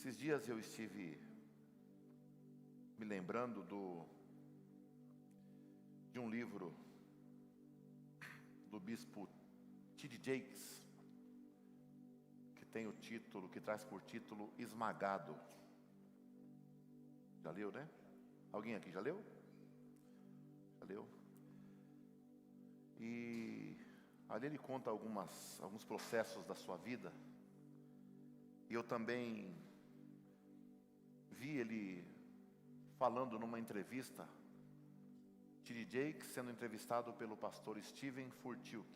Esses dias eu estive me lembrando de um livro do bispo T.D. Jakes, que traz por título Esmagado. Já leu, né? Alguém aqui já leu? Já leu? E ali ele conta alguns processos da sua vida. E eu também vi ele falando numa entrevista, T.D. Jakes sendo entrevistado pelo pastor Steven Furtick,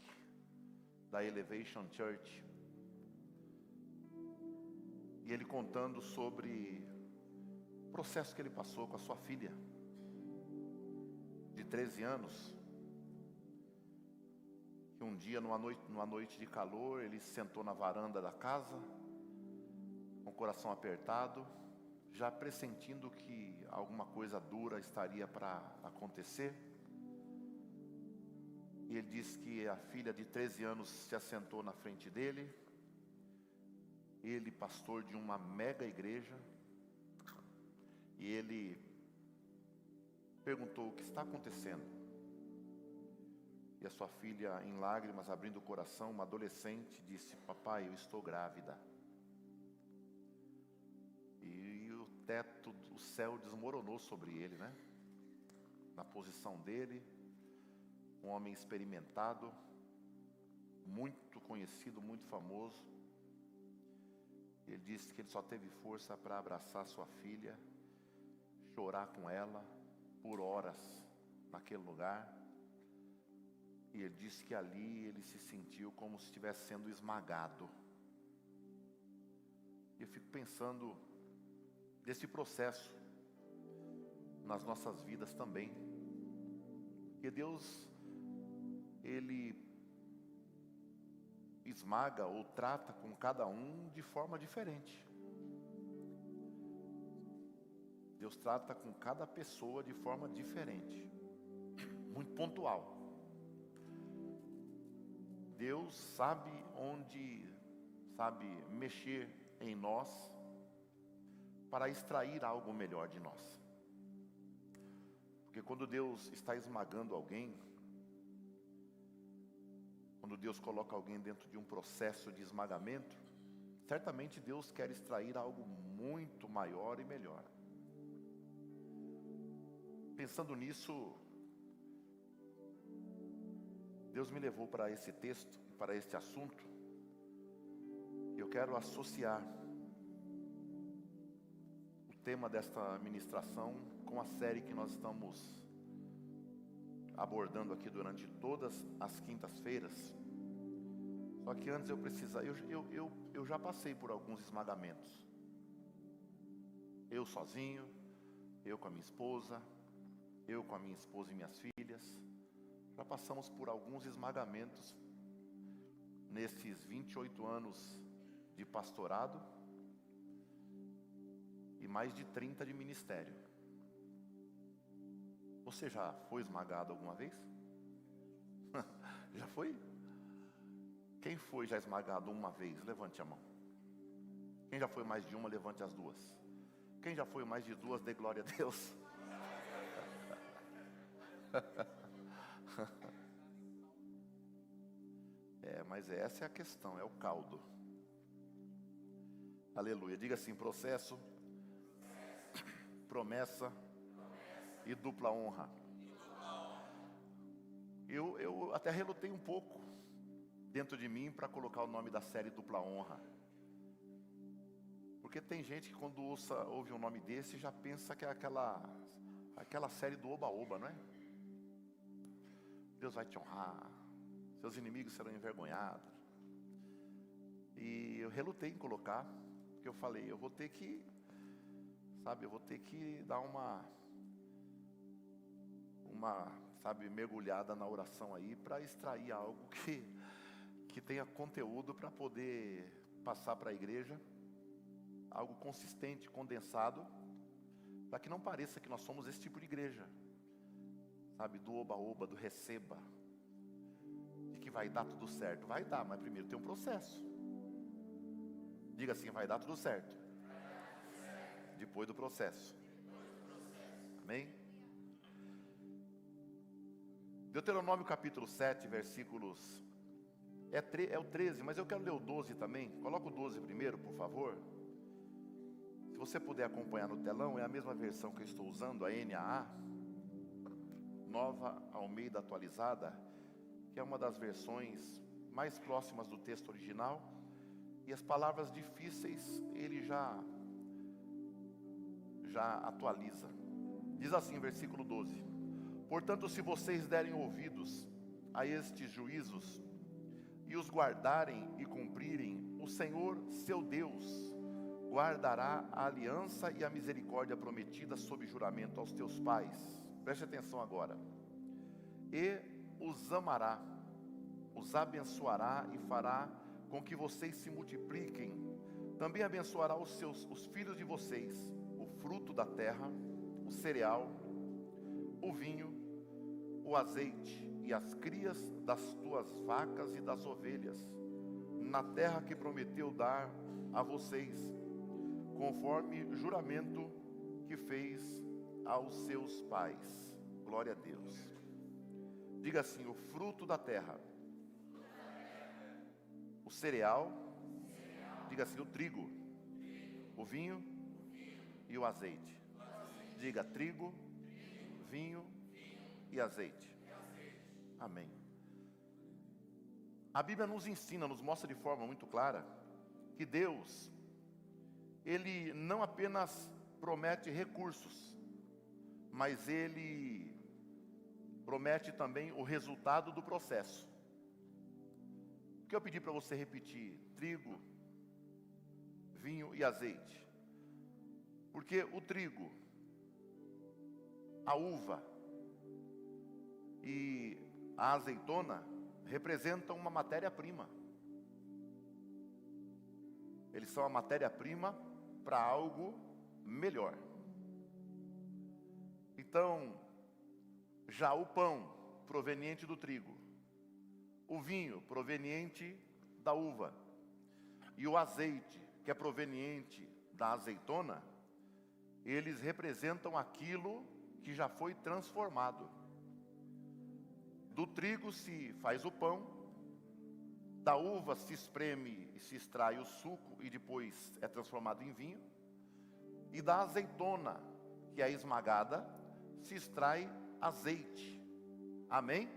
da Elevation Church. E ele contando sobre o processo que ele passou com a sua filha, de 13 anos. Que um dia, numa noite de calor, ele se sentou na varanda da casa, com o coração apertado, já pressentindo que alguma coisa dura estaria para acontecer. E ele disse que a filha de 13 anos se assentou na frente dele. Ele, pastor de uma mega igreja, e ele perguntou: o que está acontecendo? E a sua filha, em lágrimas, abrindo o coração, uma adolescente, disse: papai, eu estou grávida. E o teto, o céu desmoronou sobre ele, né? Na posição dele, um homem experimentado, muito conhecido, muito famoso. Ele disse que ele só teve força para abraçar sua filha, chorar com ela por horas naquele lugar. E ele disse que ali ele se sentiu como se estivesse sendo esmagado. E eu fico pensando desse processo nas nossas vidas também. Porque Deus, Ele esmaga ou trata com cada um de forma diferente. Deus trata com cada pessoa de forma diferente, muito pontual. Deus sabe mexer em nós para extrair algo melhor de nós. Porque quando Deus está esmagando alguém, quando Deus coloca alguém dentro de um processo de esmagamento, certamente Deus quer extrair algo muito maior e melhor. Pensando nisso, Deus me levou para esse texto, para este assunto. Eu quero associar o tema desta ministração com a série que nós estamos abordando aqui durante todas as quintas-feiras. Só que antes eu já passei por alguns esmagamentos. Eu sozinho, eu com a minha esposa, eu com a minha esposa e minhas filhas. Já passamos por alguns esmagamentos nesses 28 anos de pastorado e mais de 30 de ministério. Você já foi esmagado alguma vez? Já foi? Quem foi já esmagado uma vez? Levante a mão. Quem já foi mais de uma, levante as duas. Quem já foi mais de duas, dê glória a Deus. Mas essa é a questão, é o caldo. Aleluia. Diga assim: processo, promessa e dupla honra. Eu até relutei um pouco dentro de mim para colocar o nome da série Dupla Honra. Porque tem gente que quando ouve um nome desse já pensa que é aquela série do Oba-Oba, não é? Deus vai te honrar, seus inimigos serão envergonhados. E eu relutei em colocar, porque eu falei, eu vou ter que dar uma mergulhada na oração aí para extrair algo que tenha conteúdo para poder passar para a igreja, algo consistente, condensado, para que não pareça que nós somos esse tipo de igreja, do oba-oba, do receba, de que vai dar tudo certo. Vai dar, mas primeiro tem um processo. Diga assim: vai dar tudo certo, Depois do processo. Amém? Deuteronômio capítulo 7, versículos... É o 13, mas eu quero ler o 12 também. Coloca o 12 primeiro, por favor. Se você puder acompanhar no telão, é a mesma versão que eu estou usando, a NAA, Nova Almeida Atualizada, que é uma das versões mais próximas do texto original. E as palavras difíceis, ele já atualiza. Diz assim, versículo 12: portanto, se vocês derem ouvidos a estes juízos, e os guardarem e cumprirem, o Senhor, seu Deus, guardará a aliança e a misericórdia prometida sob juramento aos teus pais. Preste atenção agora. E os amará, os abençoará e fará com que vocês se multipliquem. Também abençoará os filhos de vocês, o fruto da terra, o cereal, o vinho, o azeite e as crias das tuas vacas e das ovelhas, na terra que prometeu dar a vocês, conforme juramento que fez aos seus pais. Glória a Deus. Diga assim: o fruto da terra, o cereal, diga assim, o trigo, o vinho e o azeite. Diga trigo, vinho e azeite. Amém. A Bíblia nos ensina, nos mostra de forma muito clara que Deus, Ele não apenas promete recursos, mas Ele promete também o resultado do processo. O que eu pedi para você repetir: trigo, vinho e azeite. Porque o trigo, a uva e a azeitona representam uma matéria-prima. Eles são a matéria-prima para algo melhor. Então, já o pão proveniente do trigo, o vinho proveniente da uva e o azeite, que é proveniente da azeitona, eles representam aquilo que já foi transformado. Do trigo se faz o pão, da uva se espreme e se extrai o suco e depois é transformado em vinho, e da azeitona, que é esmagada, se extrai azeite. Amém?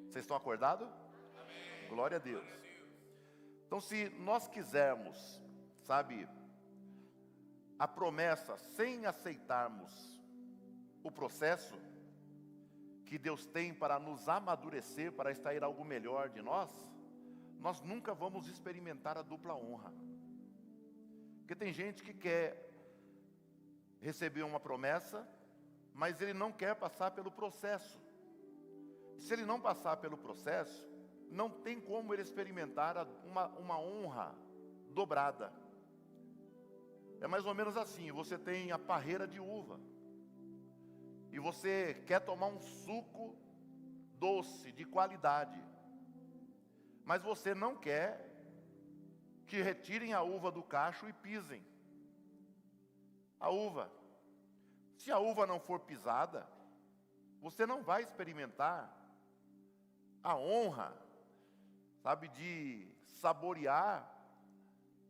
Vocês estão acordados? Amém. Glória a Deus. Então, se nós quisermos, sabe, a promessa sem aceitarmos o processo que Deus tem para nos amadurecer, para extrair algo melhor de nós, nós nunca vamos experimentar a dupla honra. Porque tem gente que quer receber uma promessa, mas ele não quer passar pelo processo. Se ele não passar pelo processo, não tem como ele experimentar uma honra dobrada. É mais ou menos assim: você tem a parreira de uva, e você quer tomar um suco doce, de qualidade, mas você não quer que retirem a uva do cacho e pisem a uva. Se a uva não for pisada, você não vai experimentar a honra, sabe, de saborear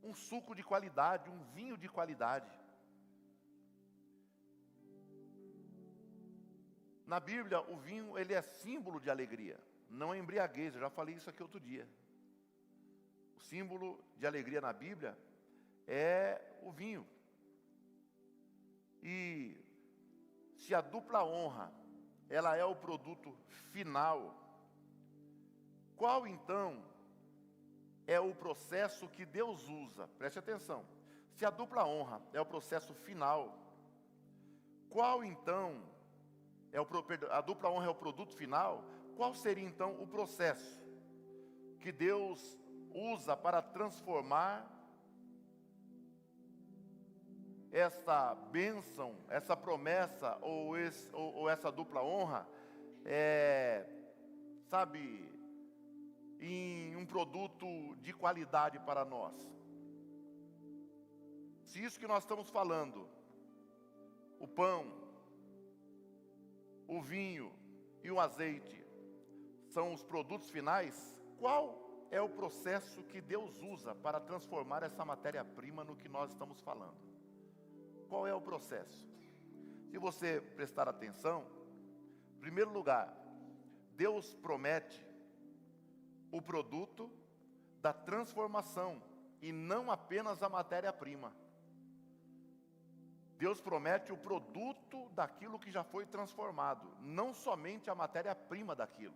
um suco de qualidade, um vinho de qualidade. Na Bíblia, o vinho, ele é símbolo de alegria, não é embriaguez. Eu já falei isso aqui outro dia. O símbolo de alegria na Bíblia é o vinho. E se a dupla honra, ela é o produto final, qual então é o processo que Deus usa? Preste atenção. Se a dupla honra é o processo final, qual então a dupla honra é o produto final? Qual seria então o processo que Deus usa para transformar essa bênção, essa promessa ou essa dupla honra, sabe, em um produto de qualidade para nós? Se isso que nós estamos falando o pão, o vinho e o azeite são os produtos finais, qual é o processo que Deus usa para transformar essa matéria-prima no que nós estamos falando? Qual é o processo? Se você prestar atenção, em primeiro lugar, Deus promete o produto da transformação e não apenas a matéria-prima. Deus promete o produto daquilo que já foi transformado, não somente a matéria-prima daquilo.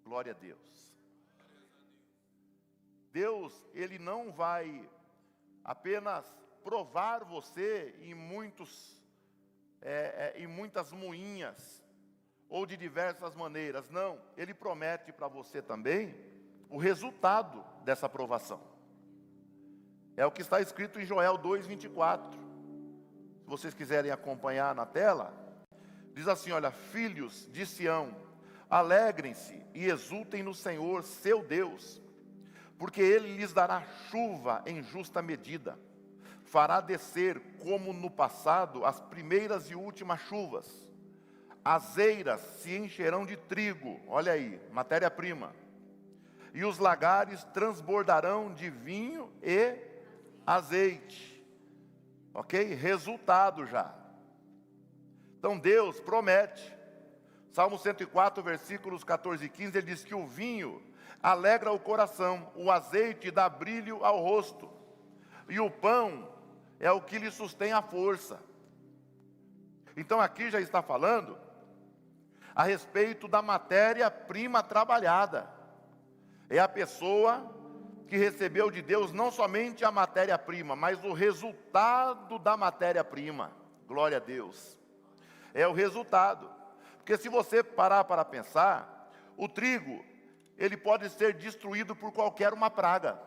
Glória a Deus. Deus, Ele não vai apenas provar você em muitas moinhas, ou de diversas maneiras. Não, Ele promete para você também o resultado dessa provação. É o que está escrito em Joel 2:24. Se vocês quiserem acompanhar na tela, diz assim, olha: filhos de Sião, alegrem-se e exultem no Senhor, seu Deus, porque Ele lhes dará chuva em justa medida, fará descer, como no passado, as primeiras e últimas chuvas. As eiras se encherão de trigo, olha aí, matéria-prima, e os lagares transbordarão de vinho e azeite. Ok? Resultado já. Então Deus promete. Salmo 104, versículos 14 e 15, ele diz que o vinho alegra o coração, o azeite dá brilho ao rosto, e o pão é o que lhe sustém a força. Então aqui já está falando a respeito da matéria-prima trabalhada. É a pessoa que recebeu de Deus não somente a matéria-prima, mas o resultado da matéria-prima. Glória a Deus. É o resultado. Porque se você parar para pensar, o trigo, ele pode ser destruído por qualquer uma praga.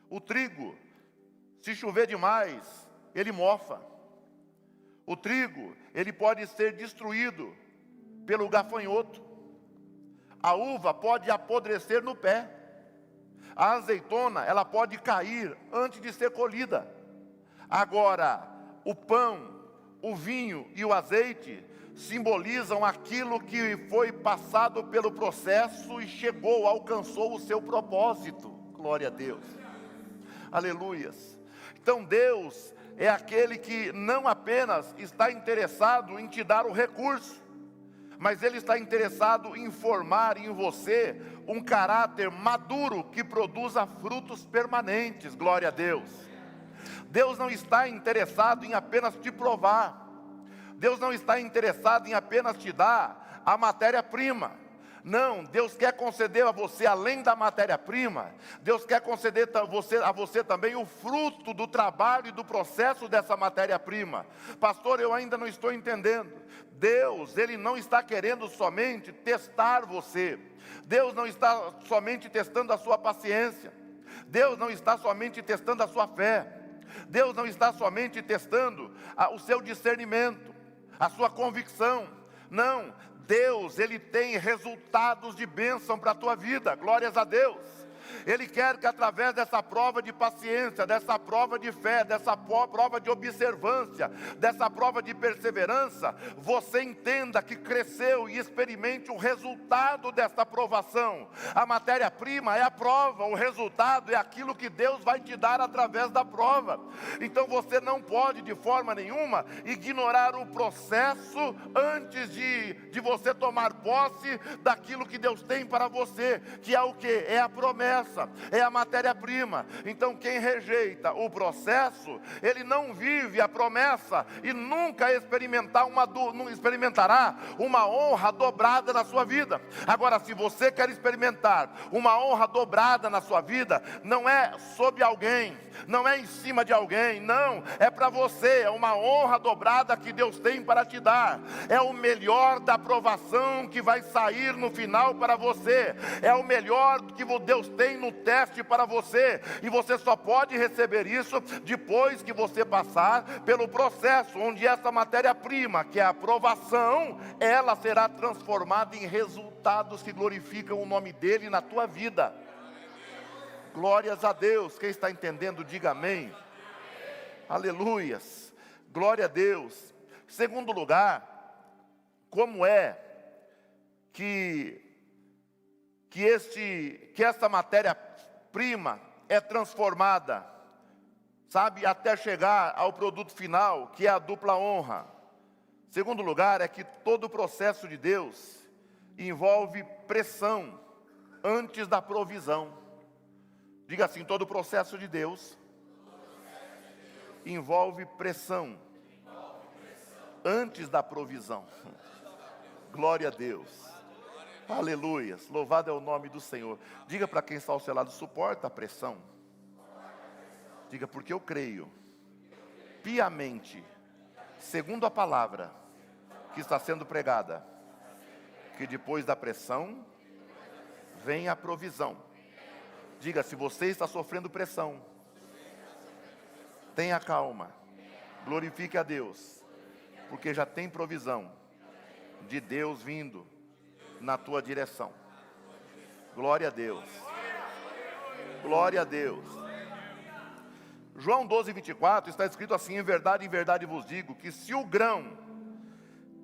O trigo, se chover demais, ele mofa. O trigo, ele pode ser destruído pelo gafanhoto. A uva pode apodrecer no pé. A azeitona, ela pode cair antes de ser colhida. Agora, o pão, o vinho e o azeite simbolizam aquilo que foi passado pelo processo e chegou, alcançou o seu propósito. Glória a Deus. Aleluias. Então Deus é aquele que não apenas está interessado em te dar o recurso, mas Ele está interessado em formar em você um caráter maduro que produza frutos permanentes. Glória a Deus. Deus não está interessado em apenas te provar. Deus não está interessado em apenas te dar a matéria-prima. Não, Deus quer conceder a você, além da matéria-prima, Deus quer conceder a você também o fruto do trabalho e do processo dessa matéria-prima. Pastor, eu ainda não estou entendendo. Deus, Ele não está querendo somente testar você. Deus não está somente testando a sua paciência. Deus não está somente testando a sua fé. Deus não está somente testando o seu discernimento, a sua convicção. Não, Deus, Ele tem resultados de bênção para a tua vida. Glórias a Deus. Ele quer que através dessa prova de paciência, dessa prova de fé, dessa prova de observância, dessa prova de perseverança, você entenda que cresceu e experimente o resultado dessa provação. A matéria-prima é a prova, o resultado é aquilo que Deus vai te dar através da prova. Então você não pode de forma nenhuma ignorar o processo antes de você tomar posse daquilo que Deus tem para você, que é o que? É a promessa. É a matéria-prima. Então quem rejeita o processo, ele não vive a promessa e nunca não experimentará uma honra dobrada na sua vida. Agora, se você quer experimentar uma honra dobrada na sua vida, não é sobre alguém, não é em cima de alguém, não, é para você. É uma honra dobrada que Deus tem para te dar. É o melhor da provação que vai sair no final para você. É o melhor que Deus tem no teste para você, e você só pode receber isso depois que você passar pelo processo, onde essa matéria-prima, que é a aprovação, ela será transformada em resultados que glorificam o nome dEle na tua vida. Glórias a Deus. Quem está entendendo, diga amém. Aleluias. Glória a Deus. Segundo lugar, como é que essa matéria-prima é transformada, sabe, até chegar ao produto final, que é a dupla honra. Segundo lugar, é que todo o processo de Deus envolve pressão antes da provisão. Diga assim: todo o processo de Deus envolve pressão antes da provisão. Glória a Deus. Aleluias, louvado é o nome do Senhor. Diga para quem está ao seu lado: suporta a pressão. Diga: porque eu creio piamente, segundo a palavra que está sendo pregada, que depois da pressão vem a provisão. Diga: se você está sofrendo pressão, tenha calma, glorifique a Deus, porque já tem provisão de Deus vindo na tua direção. Glória a Deus. Glória a Deus. João 12:24 está escrito assim: em verdade vos digo, que se o grão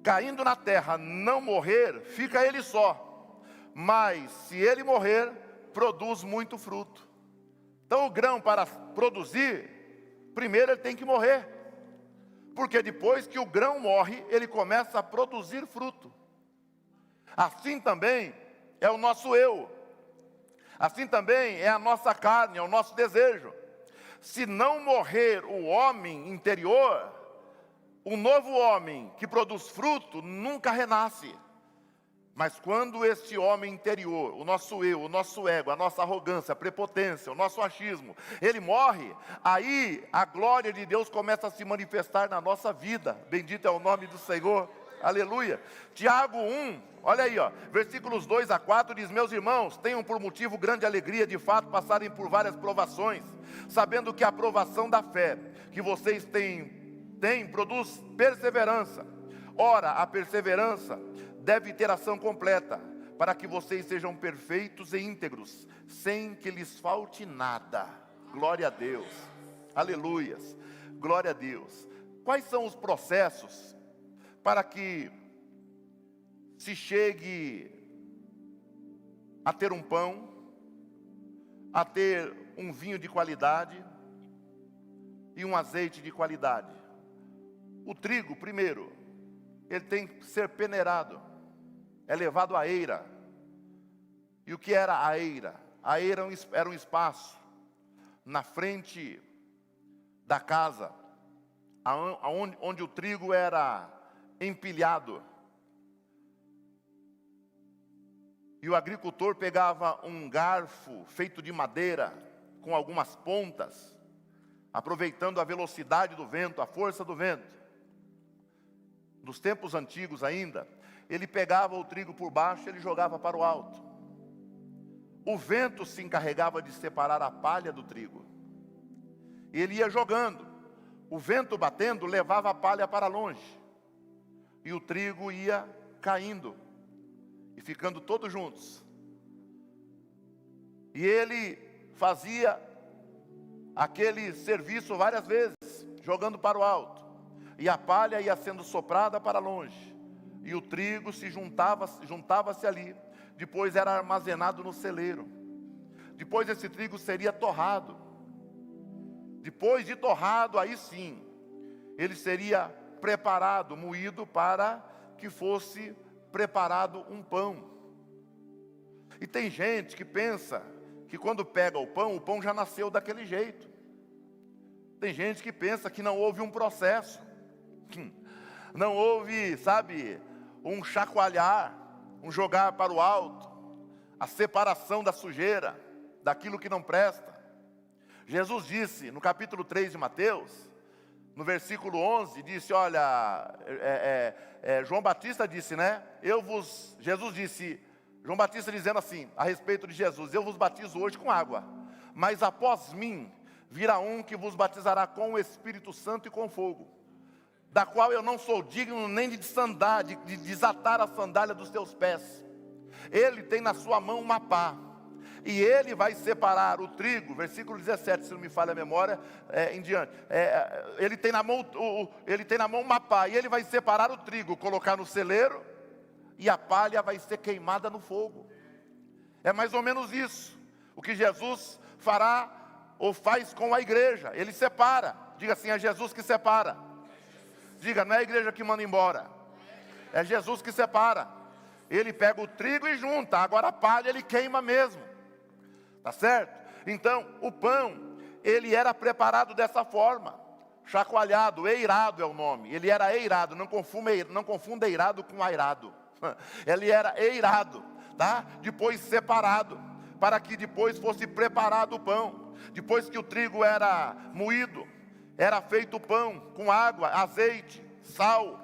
caindo na terra não morrer, fica ele só, mas se ele morrer, produz muito fruto. Então o grão, para produzir, primeiro ele tem que morrer, porque depois que o grão morre, ele começa a produzir fruto. Assim também é o nosso eu, assim também é a nossa carne, é o nosso desejo. Se não morrer o homem interior, o novo homem que produz fruto nunca renasce. Mas quando esse homem interior, o nosso eu, o nosso ego, a nossa arrogância, a prepotência, o nosso achismo, ele morre, aí a glória de Deus começa a se manifestar na nossa vida. Bendito é o nome do Senhor. Aleluia. Tiago 1, olha aí, versículos 2-4 diz: meus irmãos, tenham por motivo grande alegria de fato passarem por várias provações, sabendo que a provação da fé que vocês têm produz perseverança. Ora, a perseverança deve ter ação completa, para que vocês sejam perfeitos e íntegros, sem que lhes falte nada. Glória a Deus. Aleluias. Glória a Deus. Quais são os processos para que se chegue a ter um pão, a ter um vinho de qualidade e um azeite de qualidade? O trigo, primeiro, ele tem que ser peneirado, é levado à eira. E o que era a eira? A eira era um espaço na frente da casa, onde o trigo era empilhado. E o agricultor pegava um garfo feito de madeira, com algumas pontas, aproveitando a velocidade do vento, a força do vento. Nos tempos antigos ainda, ele pegava o trigo por baixo e ele jogava para o alto. O vento se encarregava de separar a palha do trigo. E ele ia jogando. O vento batendo levava a palha para longe. E o trigo ia caindo e ficando todos juntos. E ele fazia aquele serviço várias vezes, jogando para o alto. E a palha ia sendo soprada para longe. E o trigo se juntava-se ali. Depois era armazenado no celeiro. Depois esse trigo seria torrado. Depois de torrado, aí sim, ele seria preparado, moído, para que fosse preparado um pão. E tem gente que pensa que quando pega o pão já nasceu daquele jeito. Tem gente que pensa que não houve um processo. Não houve, sabe, um chacoalhar, um jogar para o alto, a separação da sujeira, daquilo que não presta. Jesus disse no capítulo 3 de Mateus, no versículo 11, disse, olha, João Batista disse, né? Jesus disse, João Batista dizendo assim, a respeito de Jesus: eu vos batizo hoje com água, mas após mim virá um que vos batizará com o Espírito Santo e com fogo, da qual eu não sou digno nem de desatar a sandália dos teus pés. Ele tem na sua mão uma pá, E ele vai separar o trigo, versículo 17, se não me falha a memória, em diante. Ele tem na mão uma pá, e ele vai separar o trigo, colocar no celeiro, e a palha vai ser queimada no fogo. É mais ou menos isso, o que Jesus fará ou faz com a igreja. Ele separa, diga assim, é Jesus que separa. Diga, não é a igreja que manda embora, é Jesus que separa. Ele pega o trigo e junta, agora a palha ele queima mesmo. Tá certo? Então, o pão, ele era preparado dessa forma, chacoalhado, eirado é o nome. Ele era eirado, não confunda eirado com airado. Ele era eirado, tá? Depois separado, para que depois fosse preparado o pão. Depois que o trigo era moído, era feito o pão com água, azeite, sal.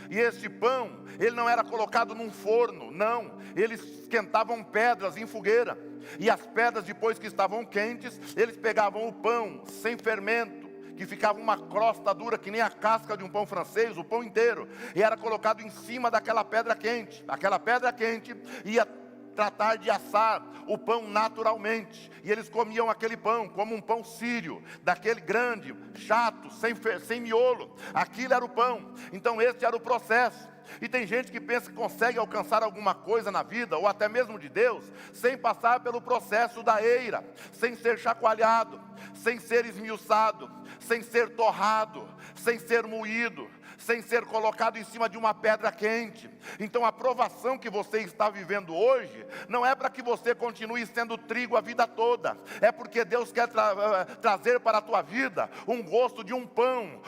E esse pão, ele não era colocado num forno, não. Eles esquentavam pedras em fogueira. E as pedras, depois que estavam quentes, eles pegavam o pão sem fermento, que ficava uma crosta dura, que nem a casca de um pão francês, o pão inteiro. E era colocado em cima daquela pedra quente. Aquela pedra quente ia tratar de assar o pão naturalmente. E eles comiam aquele pão como um pão sírio, daquele grande, chato, sem miolo. Aquilo era o pão. Então esse era o processo. E tem gente que pensa que consegue alcançar alguma coisa na vida, ou até mesmo de Deus, sem passar pelo processo da eira, sem ser chacoalhado, sem ser esmiuçado, sem ser torrado, sem ser moído, sem ser colocado em cima de uma pedra quente. Então a provação que você está vivendo hoje, não é para que você continue sendo trigo a vida toda, é porque Deus quer trazer para a tua vida um gosto de um pão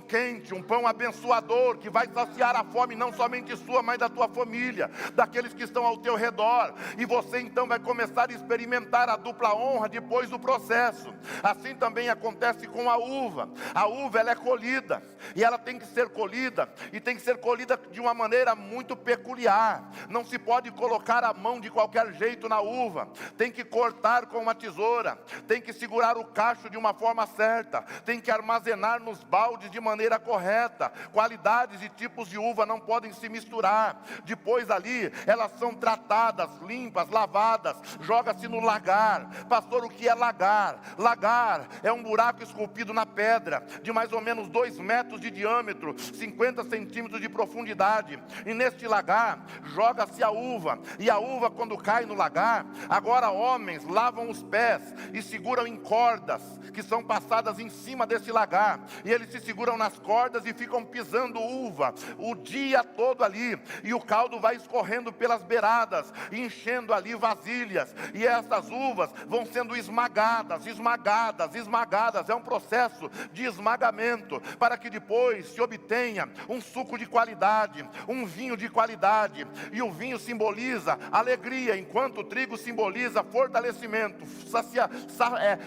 quente, um pão abençoador, que vai saciar a fome não somente sua, mas da tua família, daqueles que estão ao teu redor. E você então vai começar a experimentar a dupla honra depois do processo. Assim também acontece com a uva. A uva, ela é colhida, e ela tem que ser colhida, e tem que ser colhida de uma maneira muito peculiar. Não se pode colocar a mão de qualquer jeito na uva, tem que cortar com uma tesoura, tem que segurar o cacho de uma forma certa, tem que armazenar nos baldes de maneira correta. Qualidades e tipos de uva não podem se misturar. Depois ali, elas são tratadas, limpas, lavadas, joga-se no lagar. Pastor, o que é lagar? Lagar é um buraco esculpido na pedra, de mais ou menos 2 metros de diâmetro, 50 centímetros de profundidade. E neste lagar, joga-se a uva. E a uva, quando cai no lagar, agora homens lavam os pés e seguram em cordas, que são passadas em cima desse lagar. E eles se seguram nas cordas e ficam pisando uva o dia todo ali. E o caldo vai escorrendo pelas beiradas, enchendo ali vasilhas. E essas uvas vão sendo esmagadas, esmagadas, esmagadas. É um processo de esmagamento, para que depois se obtenha um suco de qualidade, um vinho de qualidade. E o vinho simboliza alegria, enquanto o trigo simboliza fortalecimento,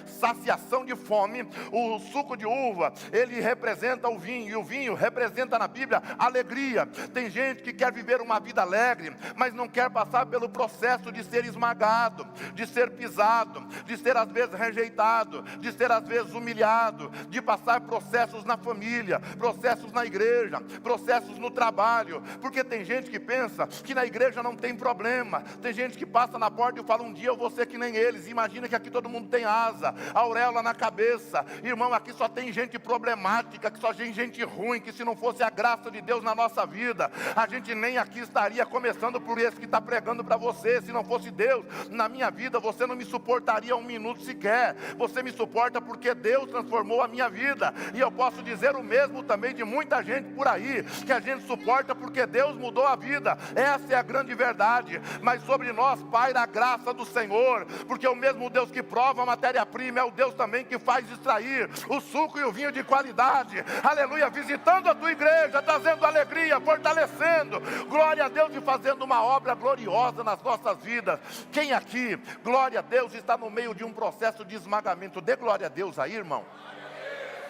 saciação de fome. O suco de uva, ele representa o vinho, e o vinho representa na Bíblia alegria. Tem gente que quer viver uma vida alegre, mas não quer passar pelo processo de ser esmagado, de ser pisado, de ser às vezes rejeitado, de ser às vezes humilhado, de passar processos na família, processos na igreja, processos no trabalho. Porque tem gente que pensa que na igreja não tem problema. Tem gente que passa na porta e fala: um dia eu vou ser que nem eles. Imagina que aqui todo mundo tem asa, auréola na cabeça. Irmão, aqui só tem gente problemática, que só tem gente ruim, que se não fosse a graça de Deus na nossa vida, a gente nem aqui estaria, começando por esse que está pregando para você. Se não fosse Deus na minha vida, você não me suportaria um minuto sequer. Você me suporta porque Deus transformou a minha vida. E eu posso dizer o mesmo também de muita gente por aí, que a gente suporta porque Deus mudou a vida. Essa é a grande verdade. Mas sobre nós paira a graça do Senhor, porque o mesmo Deus que prova a matéria-prima é o Deus também que faz extrair o suco e o vinho de qualidade. Aleluia, visitando a tua igreja, trazendo alegria, fortalecendo, glória a Deus, e fazendo uma obra gloriosa nas nossas vidas. Quem aqui, glória a Deus, está no meio de um processo de esmagamento? Dê glória a Deus aí, irmão.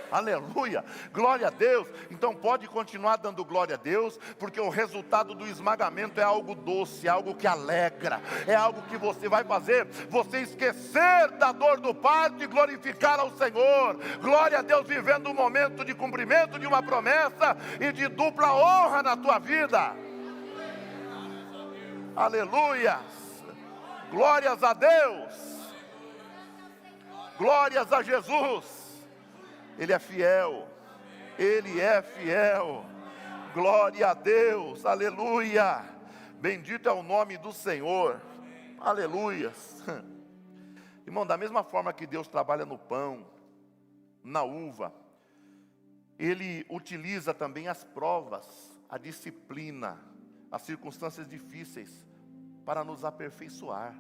Aleluia, glória a Deus. Então pode continuar dando glória a Deus, porque o resultado do esmagamento é algo doce, é algo que alegra, é algo que você vai fazer você esquecer da dor do parto e glorificar ao Senhor. Glória a Deus, vivendo um momento de cumprimento de uma promessa e de dupla honra na tua vida. Aleluia, glórias a Deus. Glórias a Jesus. Ele é fiel. Ele é fiel. Glória a Deus. Aleluia. Bendito é o nome do Senhor. Aleluias. Irmão, da mesma forma que Deus trabalha no pão, na uva, Ele utiliza também as provas, a disciplina, as circunstâncias difíceis para nos aperfeiçoar.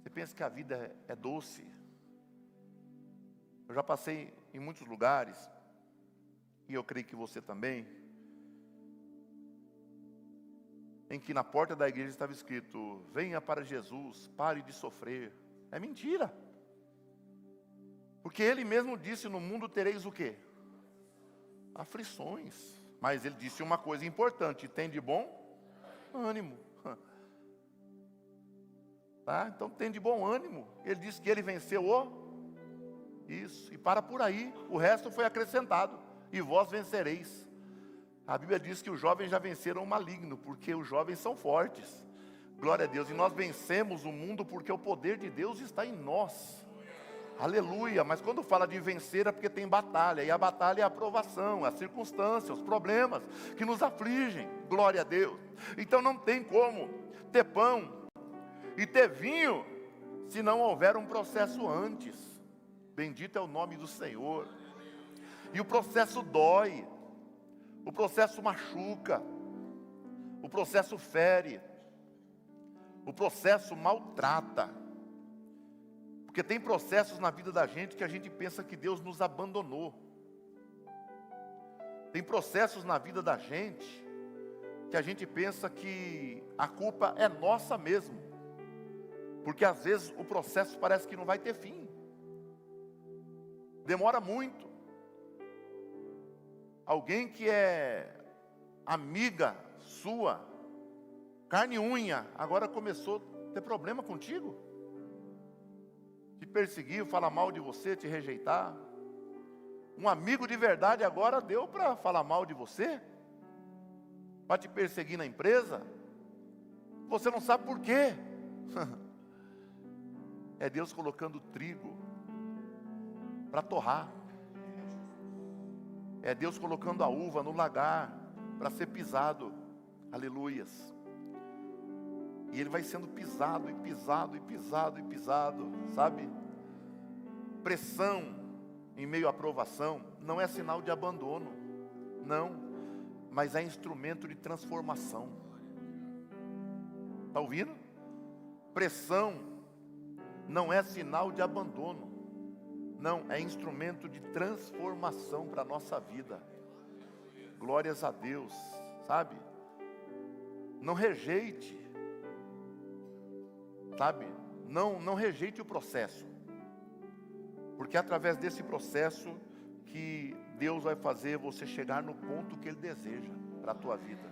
Você pensa que a vida é doce? Eu já passei em muitos lugares, e eu creio que você também, em que na porta da igreja estava escrito: venha para Jesus, pare de sofrer. É mentira. Porque Ele mesmo disse: no mundo tereis o quê? Aflições. Mas Ele disse uma coisa importante: tem de bom ânimo. Tá? Então tem de bom ânimo. Ele disse que Ele venceu isso. E para por aí, o resto foi acrescentado. E vós vencereis. A Bíblia diz que os jovens já venceram o maligno, porque os jovens são fortes. Glória a Deus. E nós vencemos o mundo porque o poder de Deus está em nós. Aleluia. Mas quando fala de vencer é porque tem batalha. E a batalha é a provação, as circunstâncias, os problemas que nos afligem. Glória a Deus. Então não tem como ter pão e ter vinho se não houver um processo antes. Bendito é o nome do Senhor. E o processo dói. O processo machuca, o processo fere, o processo maltrata. Porque tem processos na vida da gente que a gente pensa que Deus nos abandonou. Tem processos na vida da gente que a gente pensa que a culpa é nossa mesmo. Porque às vezes o processo parece que não vai ter fim. Demora muito. Alguém que é amiga sua, carne e unha, agora começou a ter problema contigo. Te perseguir, falar mal de você, te rejeitar. Um amigo de verdade agora deu para falar mal de você, para te perseguir na empresa. Você não sabe por quê. É Deus colocando trigo para torrar. É Deus colocando a uva no lagar para ser pisado. Aleluias. E ele vai sendo pisado e pisado e pisado e pisado, sabe? Pressão em meio à provação não é sinal de abandono, não, mas é instrumento de transformação. Está ouvindo? Pressão não é sinal de abandono. Não, é instrumento de transformação para a nossa vida. Glórias a Deus, sabe? Não rejeite, sabe? Não rejeite o processo. Porque é através desse processo que Deus vai fazer você chegar no ponto que Ele deseja para a tua vida.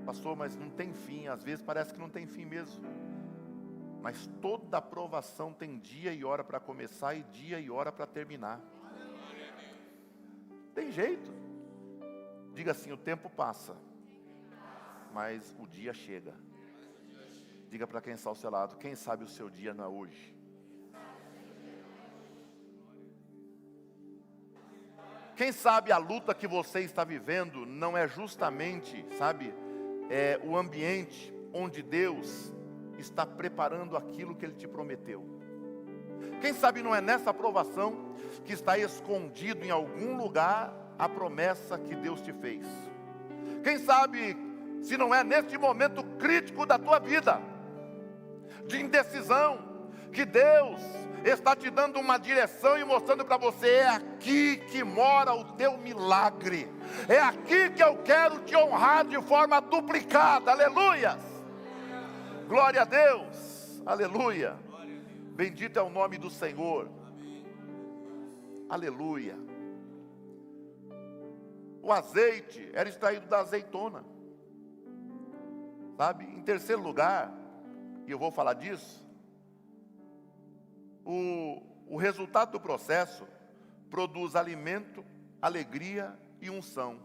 Pastor, mas não tem fim, às vezes parece que não tem fim mesmo. Mas toda aprovação tem dia e hora para começar e dia e hora para terminar. Tem jeito. Diga assim: o tempo passa, mas o dia chega. Diga para quem está ao seu lado: quem sabe o seu dia não é hoje? Quem sabe a luta que você está vivendo não é justamente, sabe, o ambiente onde Deus está preparando aquilo que Ele te prometeu. Quem sabe não é nessa aprovação que está escondido em algum lugar a promessa que Deus te fez. Quem sabe se não é neste momento crítico da tua vida, de indecisão, que Deus está te dando uma direção e mostrando para você: é aqui que mora o teu milagre, é aqui que eu quero te honrar de forma duplicada. Aleluia! Glória a Deus, aleluia. Bendito é o nome do Senhor. Aleluia. O azeite era extraído da azeitona, sabe? Em terceiro lugar, e eu vou falar disso, o resultado do processo produz alimento, alegria e unção.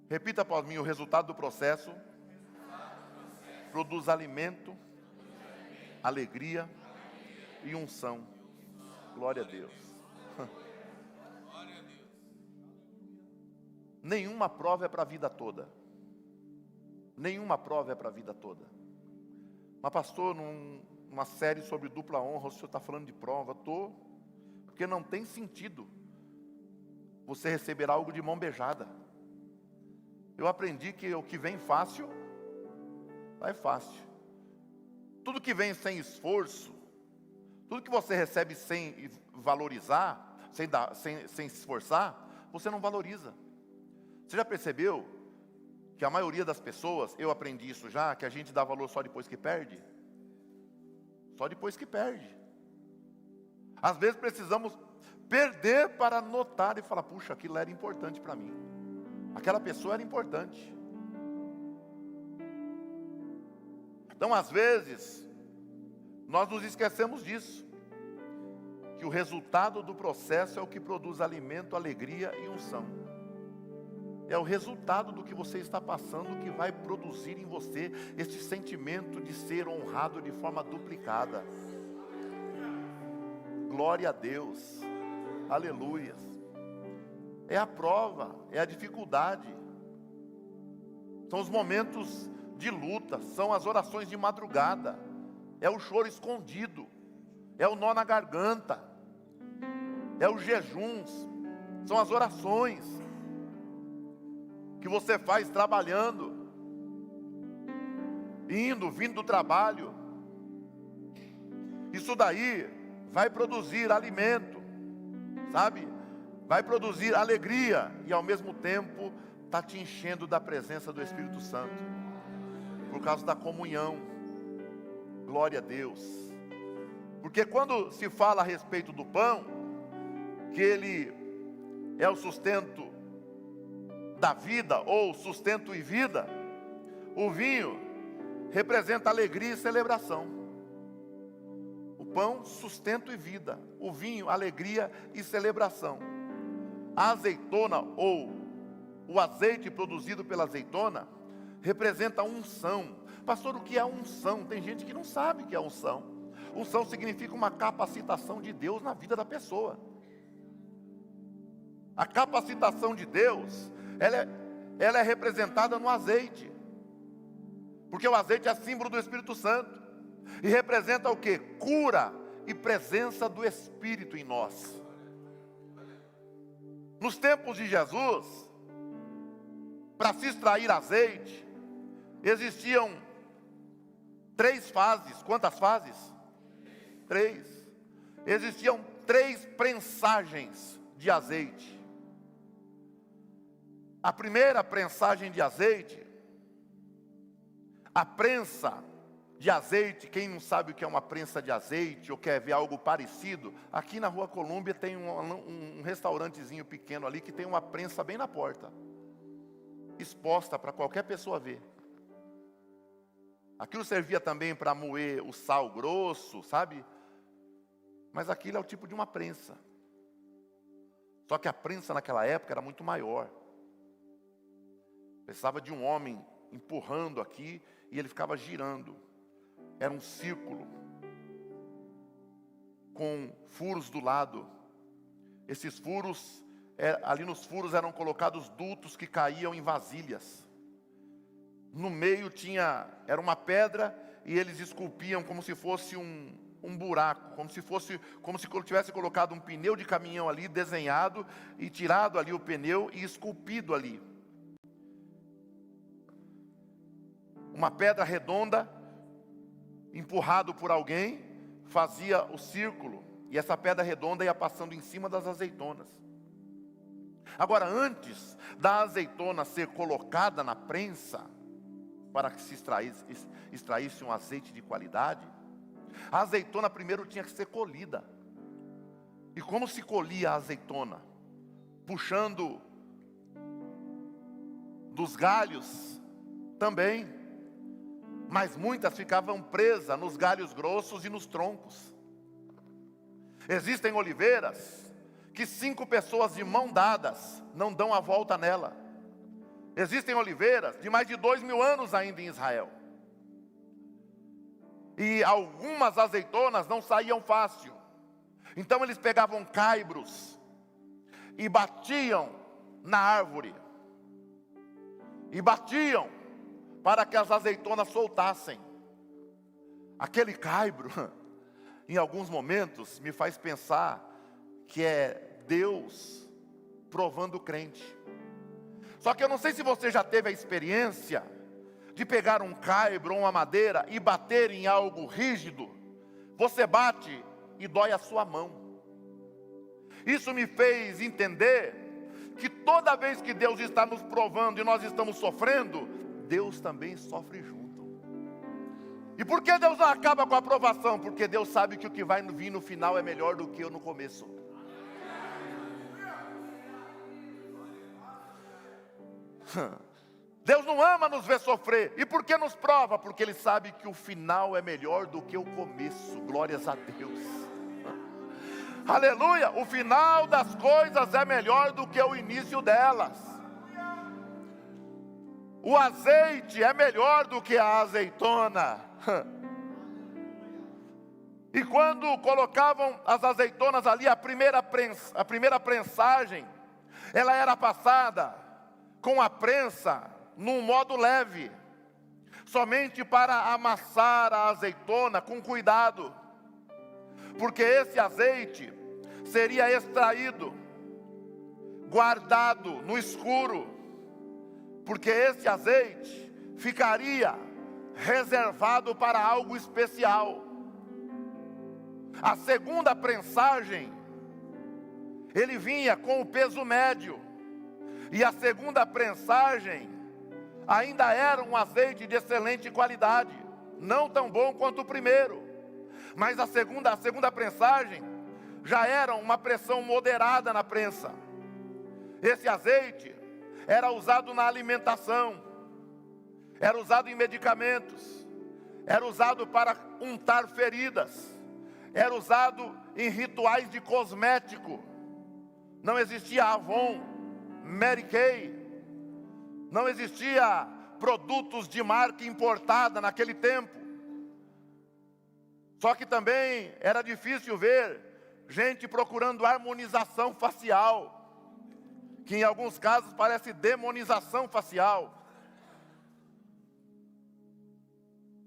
Repita após mim: o resultado do processo produz alimento, alegria e unção. Glória a Deus. Nenhuma prova é para a vida toda. Nenhuma prova é para a vida toda. Mas pastor, numa série sobre dupla honra, o senhor está falando de prova? Estou, porque não tem sentido você receber algo de mão beijada. Eu aprendi que o que vem fácil, vai fácil. Tudo que vem sem esforço, tudo que você recebe sem valorizar, sem se esforçar, você não valoriza. Você já percebeu que a maioria das pessoas, eu aprendi isso já, que a gente dá valor só depois que perde? Só depois que perde. Às vezes precisamos perder para notar e falar, puxa, aquilo era importante para mim. Aquela pessoa era importante. Então, às vezes, nós nos esquecemos disso. Que o resultado do processo é o que produz alimento, alegria e unção. É o resultado do que você está passando que vai produzir em você este sentimento de ser honrado de forma duplicada. Glória a Deus. Aleluia. É a prova, é a dificuldade. São os momentos de luta, são as orações de madrugada, é o choro escondido, é o nó na garganta, é os jejuns, são as orações que você faz trabalhando, vindo do trabalho. Isso daí vai produzir alimento, sabe? Vai produzir alegria e ao mesmo tempo está te enchendo da presença do Espírito Santo, por causa da comunhão. Glória a Deus. Porque quando se fala a respeito do pão, que ele é o sustento da vida, ou sustento e vida, o vinho representa alegria e celebração. O pão, sustento e vida. O vinho, alegria e celebração. A azeitona, ou o azeite produzido pela azeitona, representa unção. Pastor, o que é unção? Tem gente que não sabe o que é unção. Unção significa uma capacitação de Deus na vida da pessoa. A capacitação de Deus, ela é representada no azeite. Porque o azeite é símbolo do Espírito Santo. E representa o quê? Cura e presença do Espírito em nós. Nos tempos de Jesus, para se extrair azeite, existiam 3 fases. Quantas fases? 3. Existiam 3 prensagens de azeite. A primeira prensagem de azeite, a prensa de azeite, quem não sabe o que é uma prensa de azeite, ou quer ver algo parecido, aqui na Rua Colômbia tem um restaurantezinho pequeno ali, que tem uma prensa bem na porta, exposta para qualquer pessoa ver. Aquilo servia também para moer o sal grosso, sabe? Mas aquilo é o tipo de uma prensa. Só que a prensa naquela época era muito maior. Precisava de um homem empurrando aqui e ele ficava girando. Era um círculo com furos do lado. Esses furos, ali nos furos eram colocados dutos que caíam em vasilhas. No meio era uma pedra e eles esculpiam como se fosse um buraco, como se tivesse colocado um pneu de caminhão ali, desenhado e tirado ali o pneu e esculpido ali. Uma pedra redonda, empurrado por alguém, fazia o círculo, e essa pedra redonda ia passando em cima das azeitonas. Agora, antes da azeitona ser colocada na prensa, para que se extraísse um azeite de qualidade, a azeitona primeiro tinha que ser colhida. E como se colhia a azeitona? Puxando dos galhos também. Mas muitas ficavam presas nos galhos grossos e nos troncos. Existem oliveiras que 5 pessoas de mão dadas não dão a volta nela. Existem oliveiras de mais de 2.000 anos ainda em Israel. e algumas azeitonas não saíam fácil. Então eles pegavam caibros e batiam na árvore. E batiam para que as azeitonas soltassem. Aquele caibro, em alguns momentos, me faz pensar que é Deus provando o crente. Só que eu não sei se você já teve a experiência de pegar um caibro ou uma madeira e bater em algo rígido. Você bate e dói a sua mão. Isso me fez entender que toda vez que Deus está nos provando e nós estamos sofrendo, Deus também sofre junto. E por que Deus não acaba com a provação? Porque Deus sabe que o que vai vir no final é melhor do que no começo. Deus não ama nos ver sofrer. E por que nos prova? Porque Ele sabe que o final é melhor do que o começo. Glórias a Deus. Aleluia. O final das coisas é melhor do que o início delas. O azeite é melhor do que a azeitona. E quando colocavam as azeitonas ali, a primeira prensagem, ela era passada com a prensa num modo leve, somente para amassar a azeitona com cuidado, porque esse azeite seria extraído, guardado no escuro, porque esse azeite ficaria reservado para algo especial. A segunda prensagem, ele vinha com o peso médio, e a segunda prensagem ainda era um azeite de excelente qualidade, não tão bom quanto o primeiro, mas a segunda prensagem já era uma pressão moderada na prensa. Esse azeite era usado na alimentação, era usado em medicamentos, era usado para untar feridas, era usado em rituais de cosmético. Não existia Avon, Mary Kay, não existia produtos de marca importada naquele tempo. Só que também era difícil ver gente procurando harmonização facial, que em alguns casos parece demonização facial.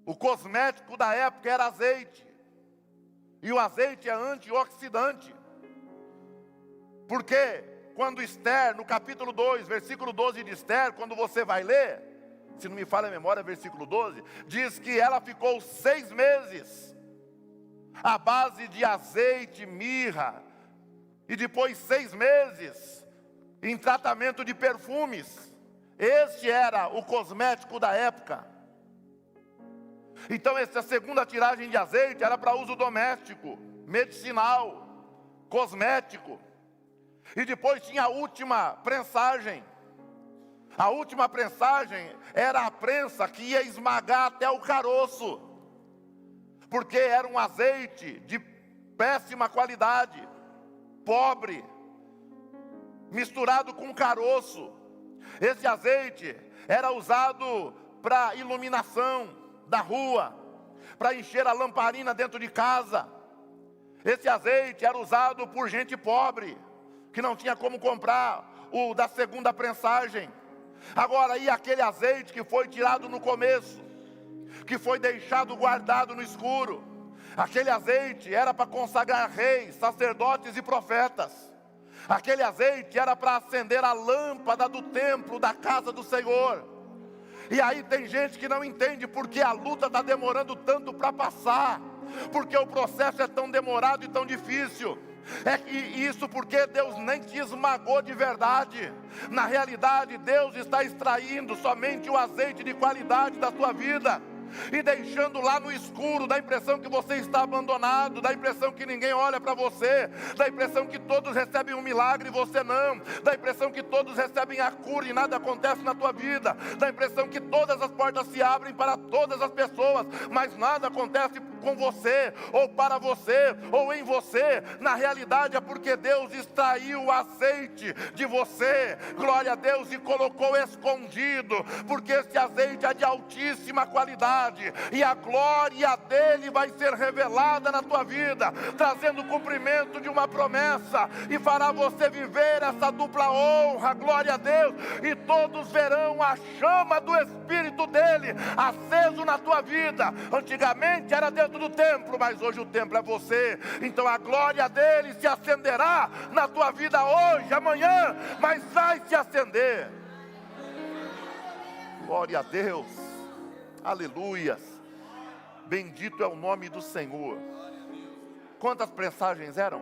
O cosmético da época era azeite, e o azeite é antioxidante. Porque quando Esther, no capítulo 2, versículo 12 de Esther, quando você vai ler, se não me falha a memória, versículo 12, diz que ela ficou 6 meses à base de azeite, mirra, e depois 6 meses em tratamento de perfumes. Este era o cosmético da época. Então essa segunda tiragem de azeite era para uso doméstico, medicinal, cosmético. E depois tinha a última prensagem. A última prensagem era a prensa que ia esmagar até o caroço, porque era um azeite de péssima qualidade, pobre, misturado com caroço. Esse azeite era usado para iluminação da rua, para encher a lamparina dentro de casa. Esse azeite era usado por gente pobre, que não tinha como comprar o da segunda prensagem. Agora, e aquele azeite que foi tirado no começo, que foi deixado guardado no escuro? Aquele azeite era para consagrar reis, sacerdotes e profetas. Aquele azeite era para acender a lâmpada do templo, da casa do Senhor. E aí tem gente que não entende porque a luta está demorando tanto para passar, porque o processo é tão demorado e tão difícil. Isso porque Deus nem te esmagou de verdade. Na realidade, Deus está extraindo somente o azeite de qualidade da sua vida e deixando lá no escuro. Dá a impressão que você está abandonado, dá a impressão que ninguém olha para você, dá a impressão que todos recebem um milagre e você não, dá a impressão que todos recebem a cura e nada acontece na tua vida, dá a impressão que todas as portas se abrem para todas as pessoas, mas nada acontece com você, ou para você, ou em você. Na realidade é porque Deus extraiu o azeite de você, glória a Deus, e colocou escondido, porque esse azeite é de altíssima qualidade. eternidade, e a glória dele vai ser revelada na tua vida, trazendo o cumprimento de uma promessa, e fará você viver essa dupla honra, glória a Deus, e todos verão a chama do Espírito dele aceso na tua vida. Antigamente era dentro do templo, mas hoje o templo é você, então a glória dele se acenderá na tua vida hoje, amanhã, mas vai se acender. Glória a Deus, aleluias, bendito é o nome do Senhor. Quantas prensagens eram?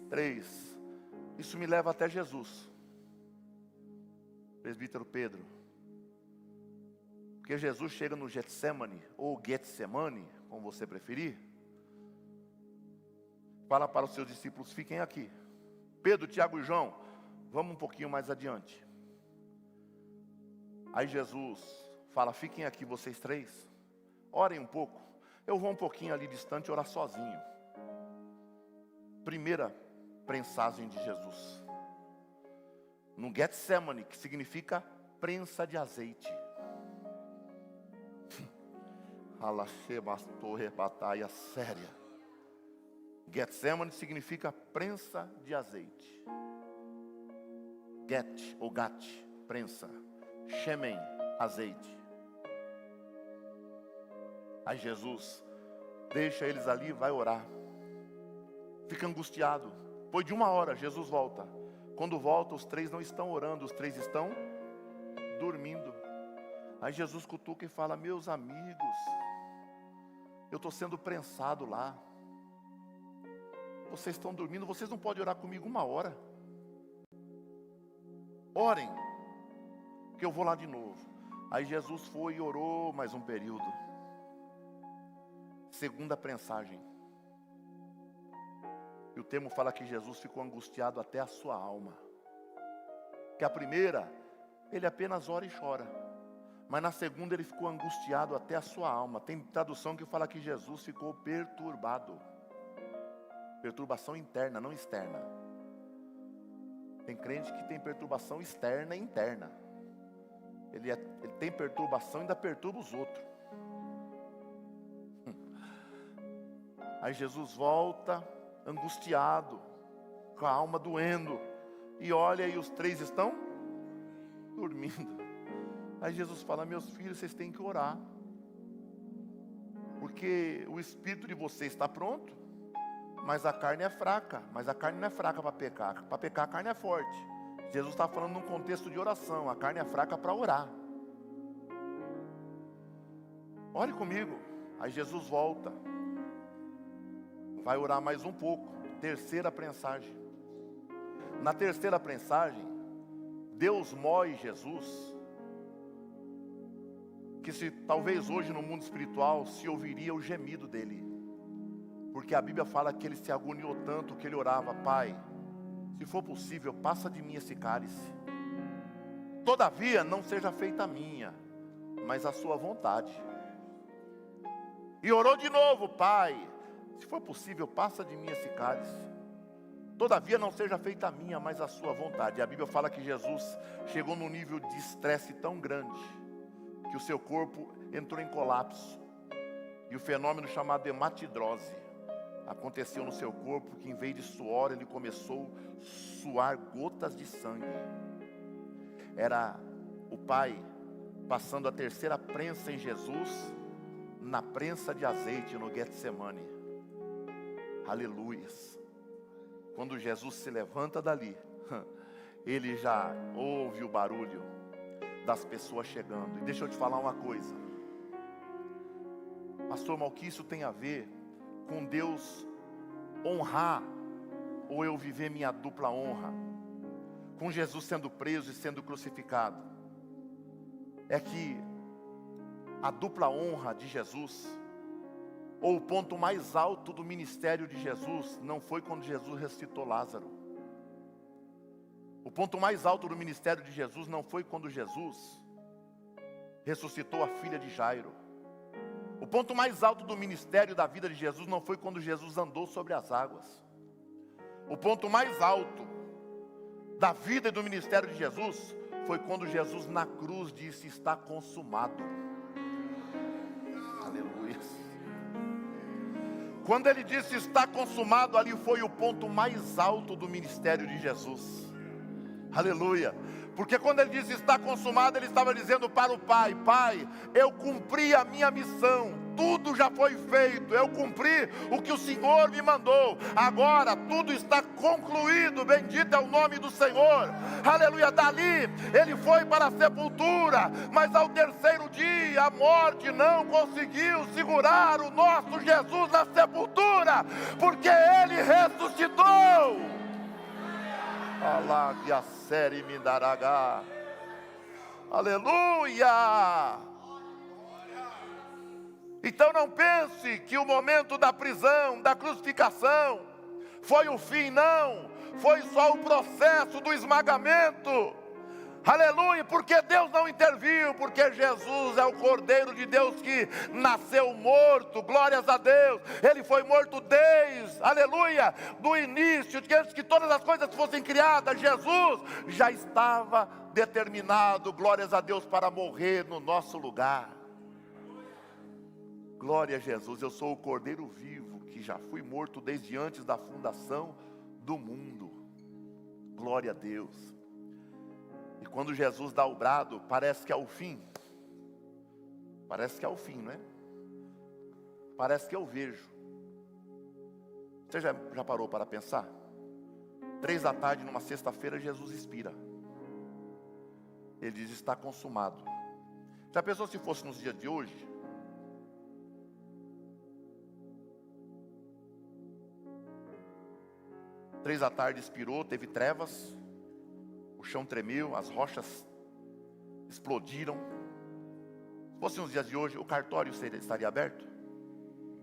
3. Isso me leva até Jesus, presbítero Pedro, porque Jesus chega no Getsemane, ou Getsemane, como você preferir, fala para os seus discípulos: fiquem aqui. Pedro, Tiago e João, vamos um pouquinho mais adiante. Aí Jesus fala: fiquem aqui vocês 3, orem um pouco, eu vou um pouquinho ali distante orar sozinho. Primeira prensagem de Jesus, no Getsemane, que significa prensa de azeite. Batalha séria. Getsemane significa prensa de azeite. Get ou gat, prensa. Shemen, azeite. Aí Jesus deixa eles ali e vai orar. Fica angustiado. Depois de 1 hora, Jesus volta. Quando volta, os 3 não estão orando, os 3 estão dormindo. Aí Jesus cutuca e fala: meus amigos, eu estou sendo prensado lá. Vocês estão dormindo, vocês não podem orar comigo 1 hora? Orem, que eu vou lá de novo. Aí Jesus foi e orou mais um período. Segunda prensagem. E o termo fala que Jesus ficou angustiado até a sua alma. Que a primeira, ele apenas ora e chora. Mas na segunda ele ficou angustiado até a sua alma. Tem tradução que fala que Jesus ficou perturbado. Perturbação interna, não externa. Tem crente que tem perturbação externa e interna. Ele tem perturbação e ainda perturba os outros. Aí Jesus volta angustiado, com a alma doendo, e olha, e os 3 estão dormindo. Aí Jesus fala: meus filhos, vocês têm que orar, porque o espírito de vocês está pronto, mas a carne é fraca. Mas a carne não é fraca para pecar a carne é forte. Jesus está falando num contexto de oração. A carne é fraca para orar. Ore comigo. Aí Jesus volta, vai orar mais um pouco. Terceira prensagem. Na terceira prensagem, Deus moe Jesus, que se talvez hoje no mundo espiritual se ouviria o gemido dele, porque a Bíblia fala que ele se agoniou tanto que ele orava: Pai, se for possível, passa de mim esse cálice, todavia não seja feita a minha, mas a sua vontade. E orou de novo: Pai, se for possível, passa de mim esse cálice, todavia não seja feita a minha, mas a sua vontade. E a Bíblia fala que Jesus chegou num nível de estresse tão grande, que o seu corpo entrou em colapso. E o fenômeno chamado hematidrose aconteceu no seu corpo, que em vez de suor, ele começou a suar gotas de sangue. Era o Pai passando a terceira prensa em Jesus, na prensa de azeite no Getsemane. Aleluias. Quando Jesus se levanta dali, ele já ouve o barulho das pessoas chegando. E deixa eu te falar uma coisa, pastor, mas o que isso tem a ver com Deus honrar, ou eu viver minha dupla honra, com Jesus sendo preso e sendo crucificado? É que a dupla honra de Jesus, ou o ponto mais alto do ministério de Jesus, não foi quando Jesus ressuscitou Lázaro. O ponto mais alto do ministério de Jesus não foi quando Jesus ressuscitou a filha de Jairo. O ponto mais alto do ministério da vida de Jesus não foi quando Jesus andou sobre as águas. O ponto mais alto da vida e do ministério de Jesus foi quando Jesus na cruz disse: está consumado. Quando ele disse está consumado, ali foi o ponto mais alto do ministério de Jesus. Aleluia. Porque quando ele disse está consumado, ele estava dizendo para o Pai: Pai, eu cumpri a minha missão, tudo já foi feito, eu cumpri o que o Senhor me mandou, agora tudo está concluído, bendito é o nome do Senhor. Aleluia. Dali ele foi para a sepultura, mas ao terceiro dia a morte não conseguiu segurar o nosso Jesus na sepultura, porque ele ressuscitou. Aleluia. Então não pense que o momento da prisão, da crucificação, foi o fim, não. Foi só o processo do esmagamento. Aleluia, porque Deus não interviu, porque Jesus é o Cordeiro de Deus que nasceu morto, glórias a Deus. Ele foi morto desde, aleluia, do início, antes que todas as coisas fossem criadas. Jesus já estava determinado, glórias a Deus, para morrer no nosso lugar. Glória a Jesus, eu sou o Cordeiro vivo, que já fui morto desde antes da fundação do mundo. Glória a Deus. E quando Jesus dá o brado, parece que é o fim. Parece que é o fim, não é? Parece que eu vejo. Você já parou para pensar? 3 da tarde, numa sexta-feira, Jesus expira. Ele diz, está consumado. Já pensou se fosse nos dias de hoje? Três da tarde expirou, teve trevas. O chão tremeu, as rochas explodiram. Se fosse nos dias de hoje, o cartório estaria aberto?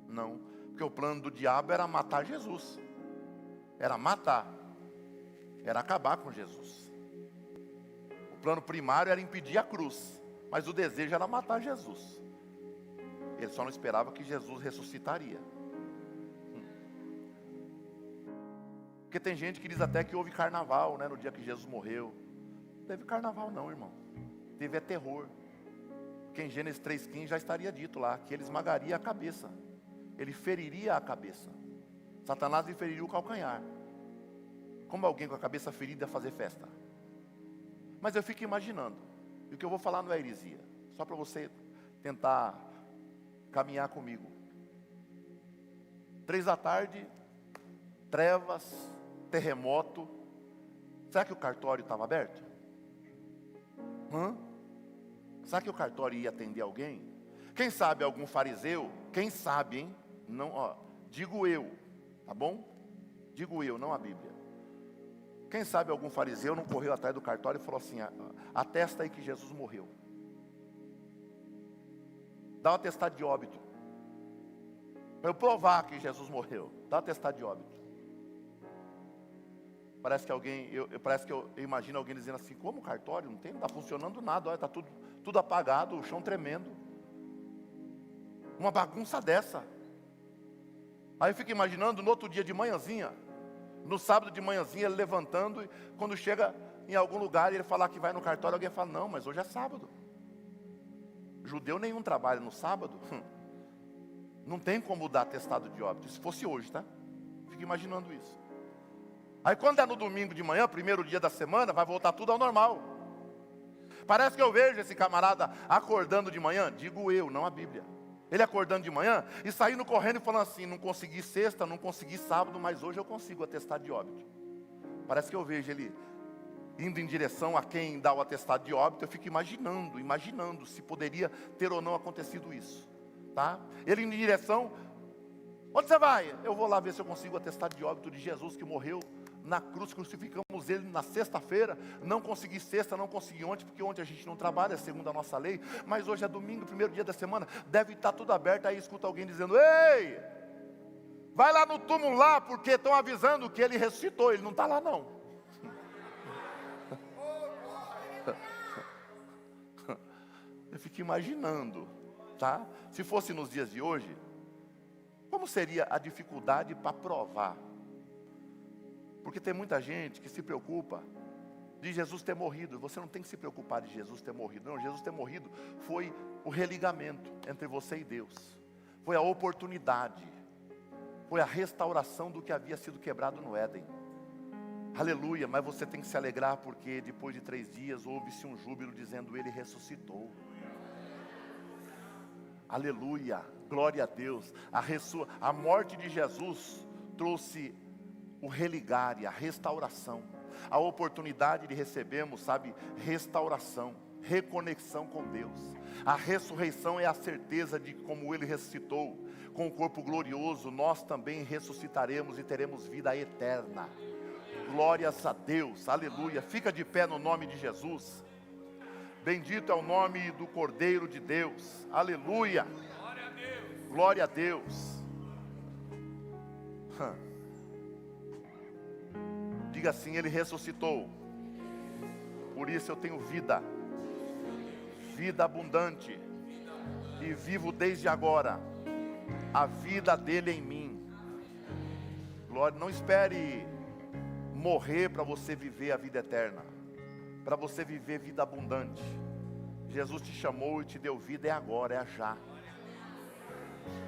Não, porque o plano do diabo era matar Jesus. Era matar. Era acabar com Jesus. O plano primário era impedir a cruz, mas o desejo era matar Jesus. Ele só não esperava que Jesus ressuscitaria. Porque tem gente que diz até que houve carnaval, né, no dia que Jesus morreu. Não teve carnaval não, irmão. Teve terror. Porque em Gênesis 3,15 já estaria dito lá, que ele esmagaria a cabeça. Ele feriria a cabeça. Satanás lhe feriria o calcanhar. Como alguém com a cabeça ferida ia fazer festa? Mas eu fico imaginando. E o que eu vou falar não é heresia. Só para você tentar caminhar comigo. 3 da tarde, trevas, terremoto. Será que o cartório estava aberto? Será que o cartório ia atender alguém? Quem sabe algum fariseu? Quem sabe, hein? Não, ó, digo eu, tá bom? Digo eu, não a Bíblia. Quem sabe algum fariseu não correu atrás do cartório e falou assim, atesta aí que Jesus morreu. Dá um atestado de óbito. Para eu provar que Jesus morreu. Dá um atestado de óbito. Parece que eu imagino alguém dizendo assim, como o cartório? Não está funcionando nada, olha, está tudo apagado, o chão tremendo. Uma bagunça dessa. Aí eu fico imaginando no outro dia de manhãzinha, no sábado de manhãzinha, ele levantando, e quando chega em algum lugar, ele falar que vai no cartório, alguém fala, não, mas hoje é sábado. Judeu nenhum trabalha no sábado. Não tem como dar atestado de óbito, se fosse hoje, tá? Fico imaginando isso. Aí quando é no domingo de manhã, primeiro dia da semana, vai voltar tudo ao normal. Parece que eu vejo esse camarada acordando de manhã, digo eu, não a Bíblia. Ele acordando de manhã e saindo correndo e falando assim, não consegui sexta, não consegui sábado, mas hoje eu consigo atestado de óbito. Parece que eu vejo ele indo em direção a quem dá o atestado de óbito, eu fico imaginando se poderia ter ou não acontecido isso. Tá? Ele indo em direção, onde você vai? Eu vou lá ver se eu consigo o atestado de óbito de Jesus que morreu na cruz, crucificamos ele na sexta-feira, não consegui sexta, não consegui ontem, porque ontem a gente não trabalha, segundo a nossa lei, mas hoje é domingo, primeiro dia da semana, deve estar tudo aberto, aí escuta alguém dizendo, ei, vai lá no túmulo lá, porque estão avisando que ele ressuscitou, ele não está lá não. Eu fico imaginando, tá? Se fosse nos dias de hoje, como seria a dificuldade para provar? Porque tem muita gente que se preocupa de Jesus ter morrido. Você não tem que se preocupar de Jesus ter morrido. Não, Jesus ter morrido foi o religamento entre você e Deus. Foi a oportunidade. foi a restauração do que havia sido quebrado no Éden. Aleluia, mas você tem que se alegrar porque depois de 3 dias houve-se um júbilo dizendo: Ele ressuscitou. Aleluia, glória a Deus. A morte de Jesus trouxe o religar e a restauração. A oportunidade de recebermos, sabe, restauração, reconexão com Deus. A ressurreição é a certeza de que, como Ele ressuscitou, com o corpo glorioso, nós também ressuscitaremos e teremos vida eterna. Glórias a Deus, aleluia. Fica de pé no nome de Jesus. Bendito é o nome do Cordeiro de Deus, aleluia. Glória a Deus. Diga assim: Ele ressuscitou, por isso eu tenho vida, vida abundante, e vivo desde agora a vida dele em mim. Glória, não espere morrer para você viver a vida eterna, para você viver vida abundante. Jesus te chamou e te deu vida, é agora, é já.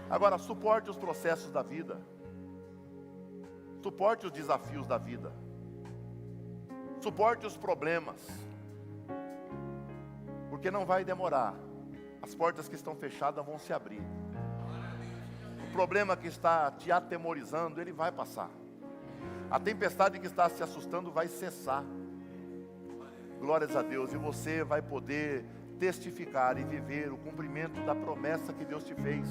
Agora, suporte os processos da vida, suporte os desafios da vida, suporte os problemas, porque não vai demorar. As portas que estão fechadas vão se abrir. O problema que está te atemorizando, ele vai passar. A tempestade que está se assustando vai cessar. Glórias a Deus. E você vai poder testificar e viver o cumprimento da promessa que Deus te fez.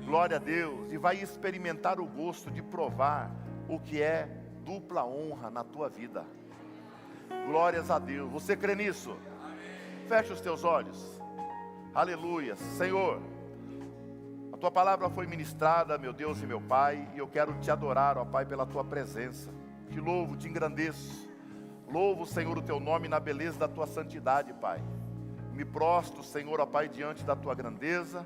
Glória a Deus. E vai experimentar o gosto de provar o que é dupla honra na tua vida. Glórias a Deus. Você crê nisso? Feche os teus olhos. Aleluia. Senhor, a tua palavra foi ministrada, meu Deus e meu Pai, e eu quero te adorar, ó Pai, pela tua presença. Te louvo, te engrandeço. Louvo, Senhor, o teu nome na beleza da tua santidade, Pai. Me prostro, Senhor, ó Pai, diante da tua grandeza,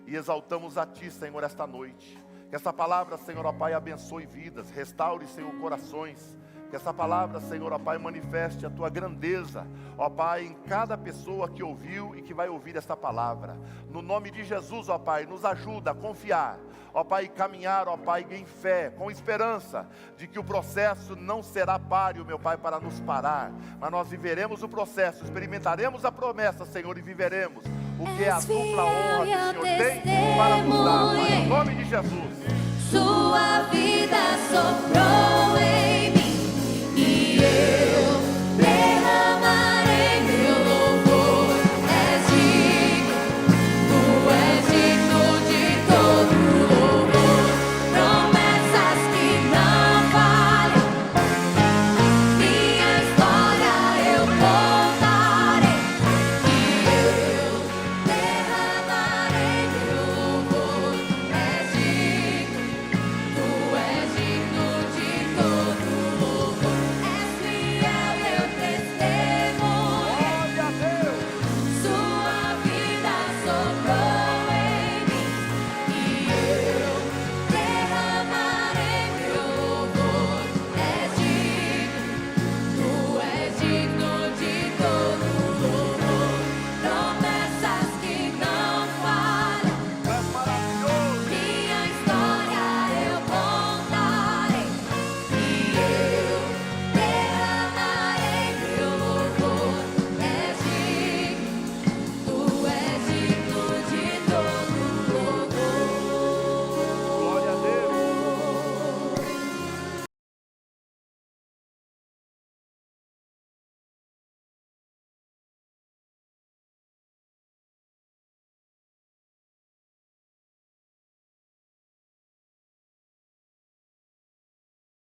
e exaltamos a ti, Senhor, esta noite. Que essa palavra, Senhor, ó Pai, abençoe vidas, restaure, Senhor, corações. Que essa palavra, Senhor, ó Pai, manifeste a tua grandeza, ó Pai, em cada pessoa que ouviu e que vai ouvir esta palavra. No nome de Jesus, ó Pai, nos ajuda a confiar, ó Pai, caminhar, ó Pai, em fé, com esperança de que o processo não será páreo, meu Pai, para nos parar, mas nós viveremos o processo, experimentaremos a promessa, Senhor, e viveremos o que é a dupla honra que o Senhor tem para nos dar. Pai, em nome de Jesus. Sua vida soprou.